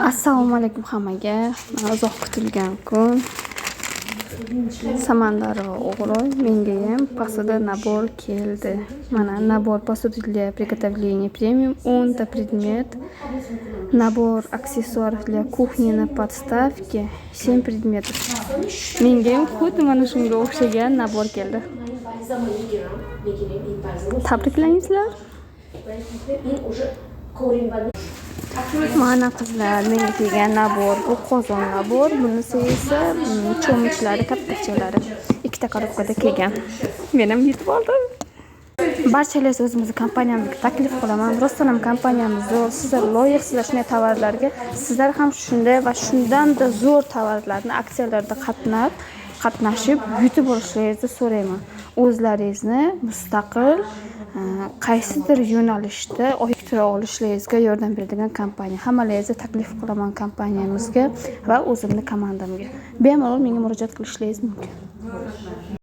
Assalomu alaykum hammaga. Mana uzoq kutilgan kun. Samandarova O'g'roy menga ham posada nabor keldi. Mana nabor посуды для приготовления премиум 10 ta предмет. Nabor аксессуаров для кухни на подставке 7 предметов. Menga ham xuddi mana shunga o'xshagan nabor keldi. Tabriklaymiz. Mana qizlar, menga kelgan nabor bu qozon nabor, bunisi esa cho'michlari kattachalari. Ikkita korobkada kelgan. Men ham yetib oldim. Barchalaringiz o'zimizni kompaniyamizga taklif qilaman. Rostonam kompaniyamiz zo'r, sizlar loyiqsizlar shunday tovarlarga. Sizlar ham shunday va shundan-da zo'r tovarlarni aksiyalarda qatnashib yutib olishlaringizni so'rayman. O'zlaringizni mustaqil qaysidir yo'nalishda oyiqtira olishlaringizga yordam beradigan kompaniya. Hammalaringizni taklif qilaman kompaniyamizga va o'zimning komandamga. Bemalol menga murojaat qilishlaringiz mumkin.